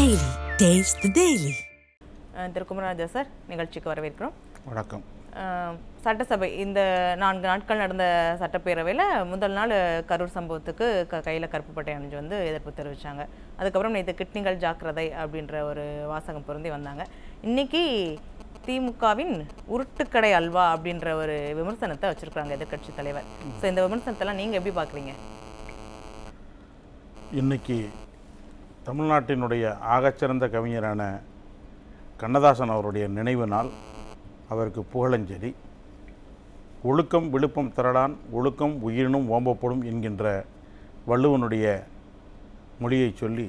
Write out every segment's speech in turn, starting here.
Daily. Taste the Daily. Thiru Kumararaja sir, நிகழ்ச்சிக்கு வரவேற்கிறோம். வணக்கம். சட்டசபை இந்த 4 நாட்கள் நடந்த சட்டப்பேரவையில் முதல் நாள் கரூர் சம்பவத்துக்கு கையில் கருப்பு பட்டை அணிஞ்சு வந்து எதிர்ப்பு தெரிவித்தாங்க. அதுக்கப்புறம் நேற்று கிட்னிகள் ஜாக்கிரதை அப்படின்ற ஒரு வாசகம் பொருந்தி வந்தாங்க. இன்னைக்கு திமுகவின் உருட்டுக்கடை அல்வா அப்படின்ற ஒரு விமர்சனத்தை வச்சுருக்காங்க எதிர்கட்சி தலைவர். ஸோ இந்த விமர்சனத்தெல்லாம் நீங்கள் எப்படி பார்க்குறீங்க? இன்னைக்கு தமிழ்நாட்டினுடைய ஆகச்சிறந்த கவிஞரான கண்ணதாசன் அவருடைய நினைவு நாள். அவருக்கு புகழஞ்சலி. ஒழுக்கம் விழுப்பம் திரளான், ஒழுக்கம் உயிரினும் ஓம்பப்படும் என்கின்ற வள்ளுவனுடைய மொழியை சொல்லி,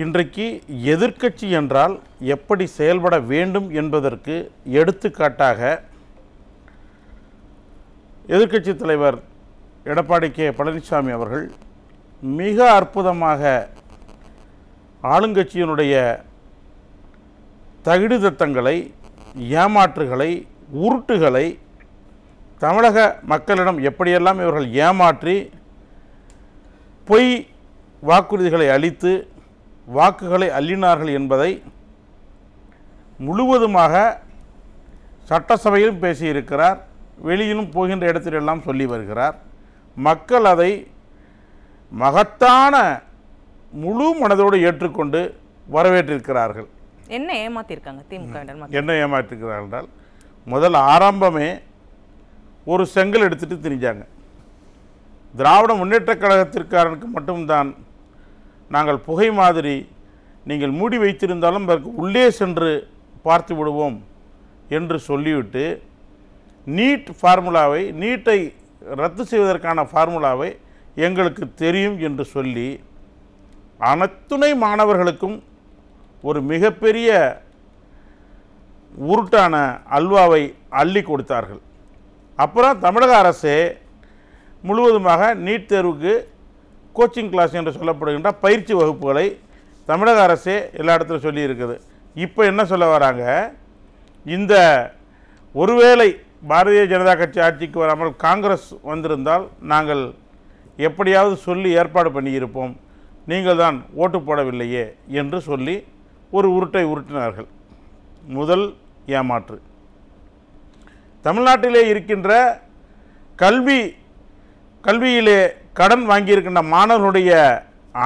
இன்றைக்கு எதிர்க்கட்சி என்றால் எப்படி செயல்பட வேண்டும் என்பதற்கு எடுத்துக்காட்டாக எதிர்க்கட்சி தலைவர் எடப்பாடி கே பழனிசாமி அவர்கள் மிக அற்புதமாக ஆளுங்கட்சியினுடைய தகிடுதத்தங்களை, ஏமாற்றுகளை, உருட்டுகளை தமிழக மக்களிடம் எப்படியெல்லாம் இவர்கள் ஏமாற்றி பொய் வாக்குறுதிகளை அளித்து வாக்குகளை அள்ளினார்கள் என்பதை முழுவதுமாக சட்டசபையிலும் பேசியிருக்கிறார். வெளியிலும் போகின்ற இடத்திலெல்லாம் சொல்லி வருகிறார். மக்கள் அதை மகத்தான முழு மனதோடு ஏற்றுக்கொண்டு வரவேற்றிருக்கிறார்கள். என்ன ஏமாத்திருக்காங்க திமுக? என்ன ஏமாற்றிருக்கிறார்கள் என்றால், முதல் ஆரம்பமே ஒரு செங்கல் எடுத்துட்டு திரிஞ்சாங்க. திராவிட முன்னேற்றக் கழகத்திற்காரனுக்கு மட்டும்தான் நாங்கள் புகை மாதிரி நீங்கள் மூடி வைத்திருந்தாலும் அதற்கு உள்ளே சென்று பார்த்து விடுவோம் என்று சொல்லிவிட்டு நீட்டை ரத்து செய்வதற்கான ஃபார்முலாவை எங்களுக்கு தெரியும் என்று சொல்லி அனைத்துணை மாணவர்களுக்கும் ஒரு மிகப்பெரிய உருட்டான அல்வாவை அள்ளி கொடுத்தார்கள். அப்புறம் தமிழக அரசே முழுவதுமாக நீட் தேர்வுக்கு கோச்சிங் கிளாஸ் என்று சொல்லப்படுகின்ற பயிற்சி வகுப்புகளை தமிழக அரசே எல்லா இடத்துலையும் சொல்லியிருக்குது. இப்போ என்ன சொல்ல வராங்க, இந்த ஒருவேளை பாரதிய ஜனதா கட்சி ஆட்சிக்கு வராமல் காங்கிரஸ் வந்திருந்தால் நாங்கள் எப்படியாவது சொல்லி ஏற்பாடு பண்ணியிருப்போம், நீங்கள் தான் ஓட்டு போடவில்லையே என்று சொல்லி ஒரு உருட்டை உருட்டினார்கள். முதல் ஏமாற்று. தமிழ்நாட்டிலே இருக்கின்ற கல்வியிலே கடன் வாங்கியிருக்கின்ற மாணவர்களுடைய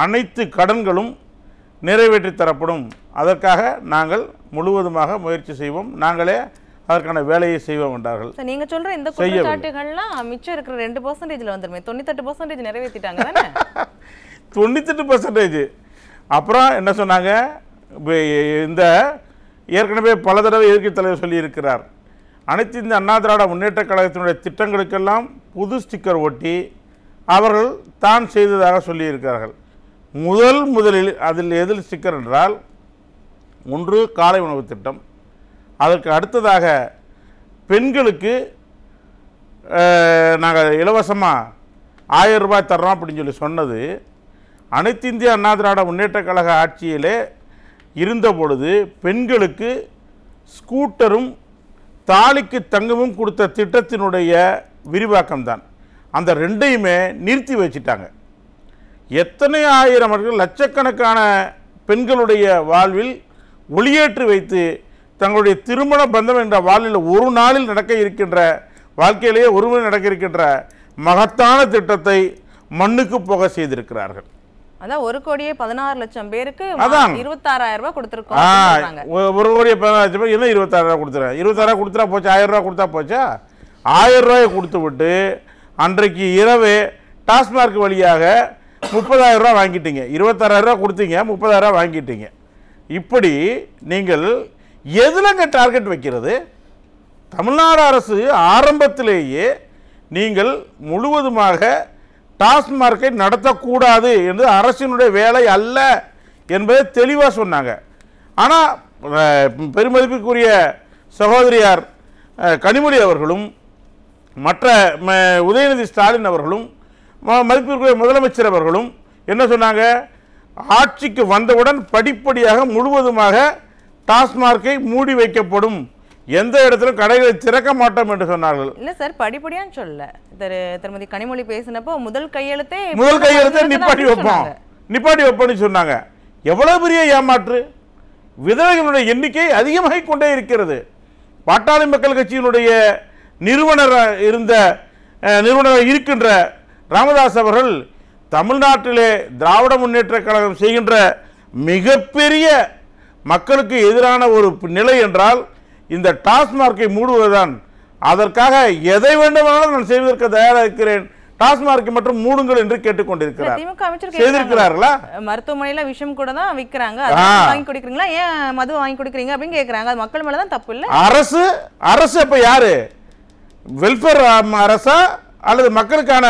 அனைத்து கடன்களும் நிறைவேற்றி தரப்படும், அதற்காக நாங்கள் முழுவதுமாக முயற்சி செய்வோம், நாங்களே அதற்கான வேலையை செய்வோம் என்றார்கள். நீங்க சொல்ற இந்த குற்றச்சாட்டுகள்லாம் மிச்சம் இருக்கிற 2% வந்துருமே, 98% நிறைவேற்றிட்டாங்க தானே? 98%. அப்புறம் என்ன சொன்னாங்க, இந்த ஏற்கனவே பல தடவை எதிர்க்கட்சி தலைவர் சொல்லியிருக்கிறார், அனைத்து இந்த அண்ணா திராவிட முன்னேற்ற கழகத்தினுடைய திட்டங்களுக்கெல்லாம் புது ஸ்டிக்கர் ஒட்டி அவர்கள் தான் செய்ததாக சொல்லியிருக்கிறார்கள். முதலில் அதில் எதில் ஸ்டிக்கர் என்றால், ஒன்று காலை உணவு திட்டம், அதற்கு அடுத்ததாக பெண்களுக்கு நாங்கள் இலவசமாக 1000 ரூபாய் தர்றோம் அப்படின்னு சொல்லி சொன்னது அனைத்து இந்திய அண்ணா திராவிட முன்னேற்ற கழக ஆட்சியிலே இருந்த பொழுது பெண்களுக்கு ஸ்கூட்டரும் தாலிக்கு தங்கமும் கொடுத்த திட்டத்தினுடைய விரிவாக்கம்தான். அந்த ரெண்டையுமே நிறுத்தி வச்சிட்டாங்க. எத்தனை ஆயிரம் லட்சக்கணக்கான பெண்களுடைய வாழ்வில் ஒளியேற்றி வைத்து தங்களுடைய திருமண பந்தம் என்ற வாழ்வில் ஒரு நாளில் நடக்க இருக்கின்ற, வாழ்க்கையிலேயே ஒருமுறை நடக்க இருக்கின்ற மகத்தான திட்டத்தை மண்ணுக்கு போக செய்திருக்கிறார்கள். அதான் 1,16,00,000 பேருக்கு 26,000 ரூபாய் கொடுத்துருக்கோம். 1,16,00,000 பேர் என்ன 26,000 ரூபா கொடுத்துறேன்? 26,000 கொடுத்துட்டா போச்சா? 1000 ரூபா கொடுத்தா போச்சா? 1000 ரூபாயை கொடுத்து விட்டு அன்றைக்கு இரவே டாஸ்மார்க் வழியாக 30,000 ரூபா வாங்கிட்டீங்க. 26,000 ரூபா கொடுத்தீங்க, 30,000 ரூபா வாங்கிட்டீங்க. இப்படி நீங்கள் எதுலங்க டார்கெட் வைக்கிறது? தமிழ்நாடு அரசு ஆரம்பத்திலேயே நீங்கள் முழுவதுமாக டாஸ்மார்க்கை நடத்தக்கூடாது என்று அரசினுடைய வேலை அல்ல என்பதை தெளிவாக சொன்னாங்க. ஆனால் பெருமதிப்புக்குரிய சகோதரியார் கனிமொழி அவர்களும் மற்ற உதயநிதி ஸ்டாலின் அவர்களும் மதிப்பிற்குரிய முதலமைச்சர் அவர்களும் என்ன சொன்னாங்க, ஆட்சிக்கு வந்தவுடன் படிப்படியாக முழுவதுமாக டாஸ்மார்க்கை மூடி வைக்கப்படும், எந்த இடத்திலும் கடைகளை திறக்க மாட்டோம் என்று சொன்னார்கள். இல்ல சார், படிப்படியான்னு சொல்ல திருமதி கனிமொழி பேசினப்போ முதல் கையெழுத்தே நிப்பாட்டி வைப்போம்னு சொன்னாங்க. எவ்வளவு பெரிய ஏமாற்று! விதவைகளுடைய எண்ணிக்கை அதிகமாகிக் கொண்டே இருக்கிறது. பாட்டாளி மக்கள் கட்சியினுடைய நிறுவனராக இருக்கின்ற ராமதாஸ் அவர்கள் தமிழ்நாட்டிலே திராவிட முன்னேற்ற கழகம் செய்கின்ற மிகப்பெரிய மக்களுக்கு எதிரான ஒரு நிலை என்றால் இந்த டாஸ்மார்க்கை மூடுவதுதான். அதற்காக எதை வேண்டுமானாலும் நான் செய்வதற்கு தயாராக இருக்கிறேன், டாஸ்மார்க்கை மட்டும் மூடுங்கள் என்று கேட்டுக்கொண்டிருக்கிறார். செய்திருக்கிறார்களா? மருத்துவமனையில விஷம் கூட தான் விற்கிறாங்க, வாங்கி குடிக்கிறீங்களா, ஏன் மது வாங்கி குடிக்கிறீங்க அப்படின்னு கேட்கறாங்க. அது மக்கள் மேலதான் தப்பு இல்ல. அரசு அப்ப யாரு? வெல்ஃபேர் அரசா அல்லது மக்களுக்கான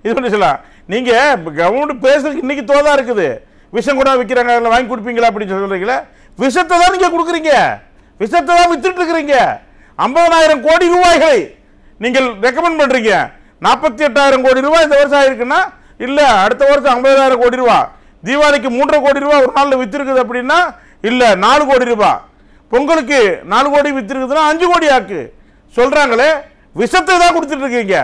இது பண்ணி சொல்லலாம். நீங்க கவர்மெண்ட் பேசுறதுக்கு இன்னைக்கு தோதா இருக்குது. விஷம் கூட விற்கிறாங்க, அதில் வாங்கி கொடுப்பீங்களா அப்படின்னு சொல்றீங்களா? விஷத்தை தான் நீங்க கொடுக்குறீங்க, விஷத்தை தான் வித்துட்டு இருக்கிறீங்க. 50,000 கோடி ரூபாய்களை நீங்கள் ரெக்கமெண்ட் பண்றீங்க. 48,000 கோடி ரூபாய் இந்த வருஷம் ஆயிருக்குன்னா, இல்ல அடுத்த வருஷம் 50,000 கோடி ரூபாய், தீபாவளிக்கு 3.5 கோடி ரூபாய் ஒரு நாள்ல வித்திருக்குது அப்படின்னா, இல்ல 4 கோடி ரூபாய், பொங்கலுக்கு 4 கோடி வித்திருக்குதுன்னா 5 கோடி ஆக்கு சொல்றாங்களே. விஷத்தை தான் கொடுத்துட்டு இருக்கீங்க.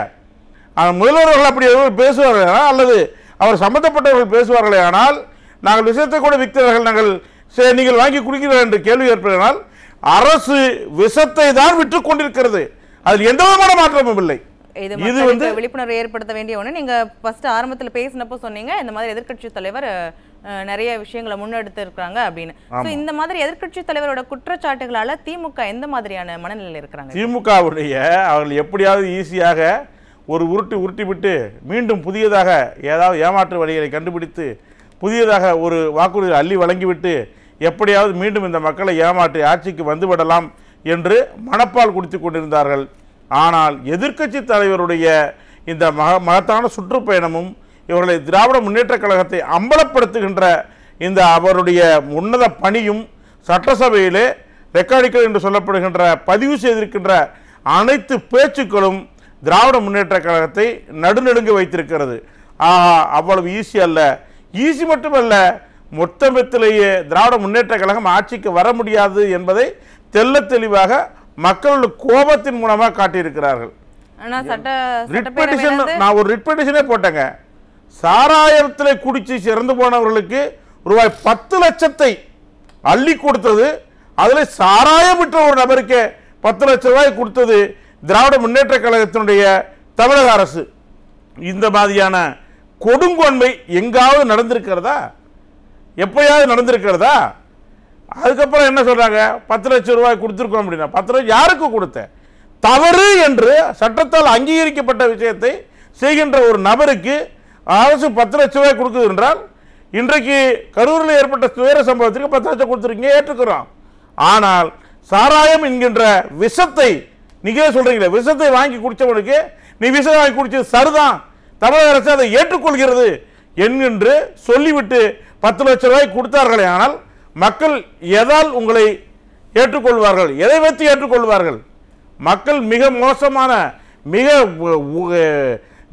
முதல்வர்கள் அப்படி பேசுவார்கள் அல்லது அவர் சம்பந்தப்பட்டவர்கள் பேசுவார்களே ஆனால், நாங்கள் விஷத்தை கூட விற்கிறார்கள், நீங்கள் வாங்கி குடிக்கிறீர்கள் என்று கேள்வி ஏற்படுனால், அரசு விஷத்தை தான் விற்றுக் கொண்டிருக்கிறது. அதில் எந்த விதமான மாற்றமும் இல்லை. இது வந்து விழிப்புணர்வு ஏற்படுத்த வேண்டிய ஒன்று. நீங்க ஃபர்ஸ்ட் ஆரம்பத்தில் பேசினப்போ சொன்னீங்க இந்த மாதிரி எதிர்க்கட்சி தலைவர் நிறைய விஷயங்களை முன்னெடுத்து இருக்காங்க அப்படின்னு. இந்த மாதிரி எதிர்க்கட்சி தலைவரோட குற்றச்சாட்டுகளால திமுக எந்த மாதிரியான மனநிலையில் இருக்கிறாங்க? திமுகவுடைய அவர்கள் எப்படியாவது ஈஸியாக ஒரு உருட்டி விட்டு மீண்டும் புதியதாக ஏதாவது ஏமாற்று வழிகளை கண்டுபிடித்து புதியதாக ஒரு வாக்குறுதி அள்ளி வழங்கிவிட்டு எப்படியாவது மீண்டும் இந்த மக்களை ஏமாற்றி ஆட்சிக்கு வந்துவிடலாம் என்று மனப்பால் குடித்து கொண்டிருந்தார்கள். ஆனால் எதிர்க்கட்சி தலைவருடைய இந்த மகத்தான சுற்றுப்பயணமும் இவர்களை திராவிட முன்னேற்ற கழகத்தை அம்பலப்படுத்துகின்ற இந்த அவருடைய உன்னத பணியும் சட்டசபையிலே ரெக்கார்டிகள் என்று சொல்லப்படுகின்ற பதிவு செய்திருக்கின்ற அனைத்து பேச்சுக்களும் திராவிட முன்னேற்ற கழகத்தை நடுநடுங்க வைத்திருக்கிறது. அவ்வளவு ஈஸி அல்ல. ஈஸி மட்டுமல்ல, மொத்தத்திலேயே திராவிட முன்னேற்ற கழகம் ஆட்சிக்கு வர முடியாது என்பதை தெல்ல தெளிவாக மக்களுடைய கோபத்தின் மூலமாக காட்டியிருக்கிறார்கள். நான் ஒரு ரிட் பெட்டிஷனே போட்டேங்க. சாராயத்தில் குடிச்சு இறந்து போனவர்களுக்கு ரூபாய் 10 லட்சத்தை அள்ளி கொடுத்தது, அதில் சாராயம் விற்ற ஒரு நபருக்கு 10 லட்சம் ரூபாய் கொடுத்தது திராவிட முன்னேற்ற கழகத்தினுடைய தமிழக அரசு. இந்த மாதிரியான கொடுங்கோன்மை எங்காவது நடந்திருக்கிறதா? எப்பயாவது நடந்திருக்கிறதா? அதுக்கப்புறம் என்ன சொல்றாங்க? 10 லட்சம் ரூபாய் கொடுத்துருக்கோம் அப்படின்னா 10 லட்சம் யாருக்கு கொடுத்த? தவறு என்று சட்டத்தால் அங்கீகரிக்கப்பட்ட விஷயத்தை செய்கின்ற ஒரு நபருக்கு அரசு 10 லட்சம் ரூபாய் கொடுக்குது என்றால், இன்றைக்கு கரூரில் ஏற்பட்ட துயர சம்பவத்திற்கு 10 லட்சம் கொடுத்துருக்கீங்க, ஏற்றுக்கிறோம். ஆனால் சாராயம் என்கின்ற விஷத்தை நீங்களே சொல்றீங்களே, விஷத்தை வாங்கி குடிச்சவனுக்கு நீ விஷம் வாங்கி குடிச்சது சரிதான், தமிழக அரசு அதை ஏற்றுக்கொள்கிறது என்கின்று சொல்லிவிட்டு 10 லட்சம் ரூபாய் கொடுத்தார்களே. ஆனால் மக்கள் எதால் உங்களை ஏற்றுக்கொள்வார்கள்? எதை வைத்து ஏற்றுக்கொள்வார்கள்? மக்கள் மிக மோசமான மிக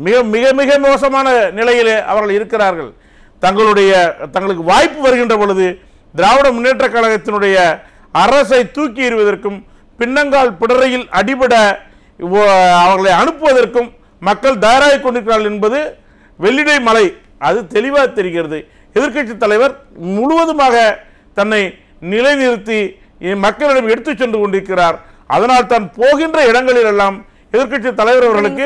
மிக மிக மிக மோசமான நிலையிலே அவர்கள் இருக்கிறார்கள். தங்களுக்கு வாய்ப்பு வருகின்ற பொழுது திராவிட முன்னேற்ற கழகத்தினுடைய அரசை தூக்கி எறிவதற்கும் பின்னங்கால் பிடரையில் அடிபட அவர்களை அனுப்புவதற்கும் மக்கள் தயாராகி கொண்டிருக்கிறார்கள் என்பது வெள்ளிடை மலை. அது தெளிவாக தெரிகிறது. எதிர்க்கட்சி தலைவர் முழுவதுமாக தன்னை நிலைநிறுத்தி மக்களிடம் எடுத்து சென்று கொண்டிருக்கிறார். அதனால் தான் போகின்ற இடங்களில் எல்லாம் எதிர்க்கட்சி தலைவர் அவர்களுக்கு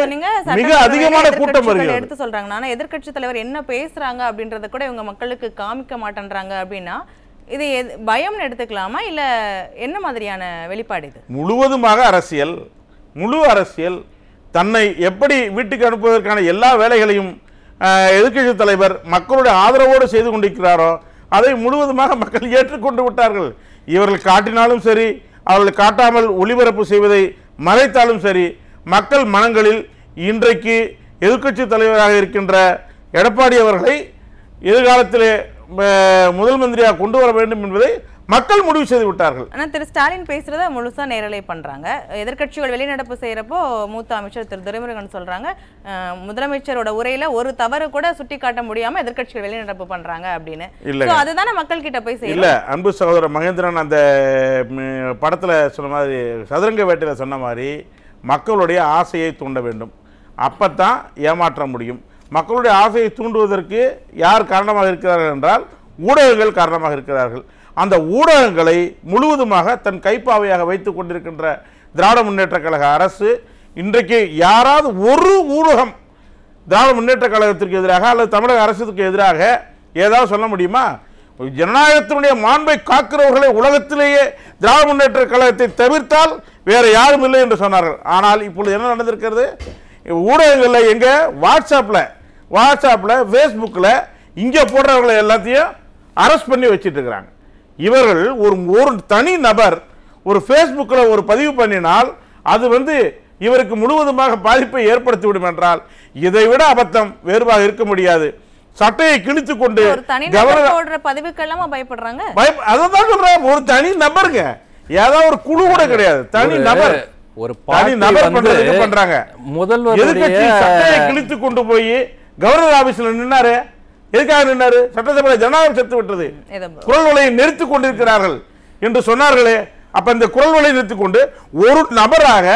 மிக அதிகமான கூட்டம் வருகிறது. எடுத்து சொல்றாங்க. ஆனா எதிர்க்கட்சி தலைவர் என்ன பேசுறாங்க அப்படின்றத கூட இவங்க மக்களுக்கு காமிக்க மாட்டேன்றாங்க அப்படின்னா இது பயம்னு எடுத்துக்கலாமா, இல்ல என்ன மாதிரியான வெளிப்பாடு இது? முழுவதுமாக அரசியல், முழு அரசியல். தன்னை எப்படி வீட்டுக்கு அனுப்புவதற்கான எல்லா வேலைகளையும் எதிர்க்கட்சி தலைவர் மக்களுடைய ஆதரவோடு செய்து கொண்டிருக்கிறாரோ அதை முழுவதுமாக மக்கள் ஏற்றுக்கொண்டு விட்டார்கள். இவர்கள் காட்டினாலும் சரி, அவர்கள் காட்டாமல் ஒளிபரப்பு செய்வதை மறைத்தாலும் சரி, மக்கள் மனங்களில் இன்றைக்கு எதிர்க்கட்சி தலைவராக இருக்கின்ற எடப்பாடி அவர்களை எதிர்காலத்திலே முதல் மந்திரியாக கொண்டு வர வேண்டும் என்பதை மக்கள் முடிவு செய்து விட்டார்கள். ஆனால் திரு ஸ்டாலின் பேசுறத முழுசா நேரலை பண்றாங்க. எதிர்க்கட்சிகள் வெளிநடப்பு செய்யறப்போ மூத்த அமைச்சர் திரு துரைமுருகன் சொல்றாங்க, முதலமைச்சரோட உரையில ஒரு தவறு கூட சுட்டி காட்ட முடியாம எதிர்க்கட்சிகள் வெளிநடப்பு பண்றாங்க அப்படின்னு. அதுதானே மக்கள் கிட்ட போய் செய்யல. இல்ல, அன்பு சகோதரர் மகேந்திரன் அந்த படத்துல சொன்ன மாதிரி, சதுரங்க வேட்டையில சொன்ன மாதிரி, மக்களுடைய ஆசையை தூண்ட வேண்டும். அப்பத்தான் ஏமாற்ற முடியும். மக்களுடைய ஆசையை தூண்டுவதற்கு யார் காரணமாக இருக்கிறார்கள் என்றால் ஊடகங்கள் காரணமாக இருக்கிறார்கள். அந்த ஊடகங்களை முழுவதுமாக தன் கைப்பாவையாக வைத்துக் கொண்டிருக்கின்ற திராவிட முன்னேற்ற கழக அரசு இன்றைக்கு யாராவது ஒரு ஊடகம் திராவிட முன்னேற்ற கழகத்திற்கு எதிராக அல்லது தமிழக அரசுக்கு எதிராக ஏதாவது சொல்ல முடியுமா? ஜனநாயகத்தினுடைய மாண்பை காக்கிறவர்களை உலகத்திலேயே திராவிட முன்னேற்ற கழகத்தை தவிர்த்தால் வேற யாரும் இல்லை என்று சொன்னார்கள். ஆனால் இப்பொழுது என்ன நடந்திருக்கிறது? ஊடகங்களில் எங்க வாட்ஸ்அப்பில் ஃபேஸ்புக்கில் இங்கே போடுறவர்களை எல்லாத்தையும் அரெஸ்ட் பண்ணி வச்சுட்டு இருக்கிறாங்க. இவர்கள் ஒரு தனி நபர் ஒரு ஃபேஸ்புக்கில் ஒரு பதிவு பண்ணினால் அது இவருக்கு முழுவதுமாக பாதிப்பை ஏற்படுத்திவிடும் என்றால் இதை விட அபத்தம் வேறுபாக இருக்க முடியாது. சட்டையை கிழித்து கொண்டு பயப்படுறாங்க. அதான் சொல்றேன், ஒரு தனி நபருங்க, ஏதாவது ஒரு குழு கூட கிடையாது, தனி நபர் பண்றாங்க. முதல்வர் எதிர்க்கட்சி சட்டையை கிழித்து கொண்டு போய் கவர்னர் ஆபீஸ்ல நின்னாரு. எதுக்காக நின்னாரு? சட்டசபையில் ஜனநாயகம் செத்து விட்டது, குரல் வலையை நிறுத்திக் கொண்டிருக்கிறார்கள் என்று சொன்னார்களே. அப்ப இந்த குரல் வலையை நிறுத்திக் கொண்டு ஒரு நபராக,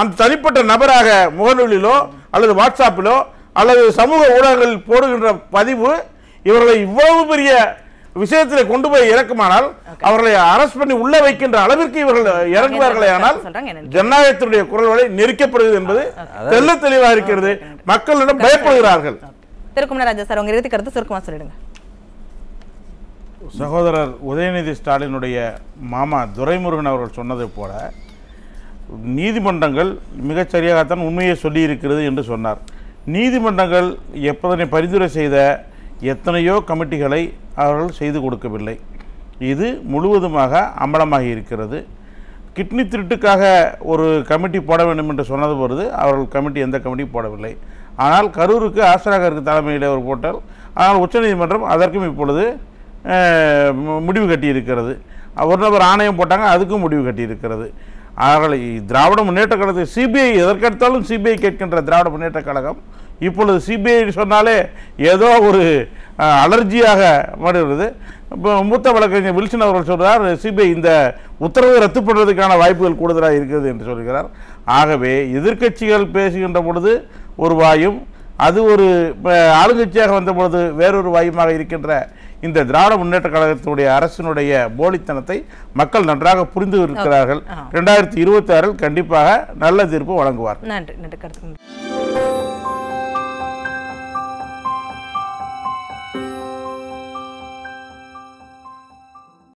அந்த தனிப்பட்ட நபராக முகநூலிலோ அல்லது வாட்ஸ்அப்பிலோ அல்லது சமூக ஊடகங்களில் போடுகின்ற பதிவு இவர்களை இவ்வளவு பெரிய விஷயத்தில் கொண்டு போய் இறக்குமானால் அவர்களை அரெஸ்ட் பண்ணி உள்ள வைக்கின்ற அளவிற்கு இவர்கள் இறங்குவார்களே. ஆனால் ஜனநாயகத்தினுடைய குரல் வலை நெருக்கப்படுகிறது என்பது தெல்ல தெளிவாக இருக்கிறது. மக்களிடம் பயப்படுகிறார்கள். திருக்குமரராஜா சார், உங்க இறுதி கருத்து சுருக்கமா சொல்லிடுங்க. சகோதரர் உதயநிதி ஸ்டாலினுடைய மாமா துரைமுருகன் அவர்கள் சொன்னதை போல நீதிமன்றங்கள் மிகச்சரியாகத்தான் உண்மையை சொல்லி இருக்கிறது என்று சொன்னார். நீதிமன்றங்கள் எப்பதனை பரிந்துரை செய்த எத்தனையோ கமிட்டிகளை அவர்கள் செய்து கொடுக்கவில்லை. இது முழுவதுமாக அம்பலமாகி இருக்கிறது. கிட்னி திருட்டுக்காக ஒரு கமிட்டி போட வேண்டும் என்று சொன்னது பொழுது அவர்கள் கமிட்டி எந்த கமிட்டி போடவில்லை. ஆனால் கரூருக்கு ஆஸ்திராகருக்கு தலைமையில் அவர் போட்டால், ஆனால் உச்சநீதிமன்றம் அதற்கும் இப்பொழுது முடிவு கட்டியிருக்கிறது. ஒரு நபர் ஆணையம் போட்டாங்க, அதுக்கும் முடிவு கட்டியிருக்கிறது. அவர்களை திராவிட முன்னேற்ற கழகத்தை சிபிஐ எதற்கெடுத்தாலும் சிபிஐ கேட்கின்ற திராவிட முன்னேற்ற கழகம் இப்பொழுது சிபிஐ சொன்னாலே ஏதோ ஒரு அலர்ஜியாக மாறுகிறது. இப்போ மூத்த வழக்கறிஞர் வில்சன் அவர்கள் சொல்கிறார், சிபிஐ இந்த உத்தரவை ரத்து பண்ணுறதுக்கான வாய்ப்புகள் கூடுதலாக இருக்கிறது என்று சொல்கிறார். ஆகவே எதிர்க்கட்சிகள் பேசுகின்ற பொழுது ஒரு வாயும், அது ஒரு ஆளுங்கட்சியாக வந்த பொழுது வேறொரு வாயுமாக இருக்கின்ற இந்த திராவிட முன்னேற்ற கழகத்தினுடைய அரசினுடைய போலித்தனத்தை மக்கள் நன்றாக புரிந்து இருக்கிறார்கள். 2026 கண்டிப்பாக நல்ல தீர்ப்பு வழங்குவார். நன்றி.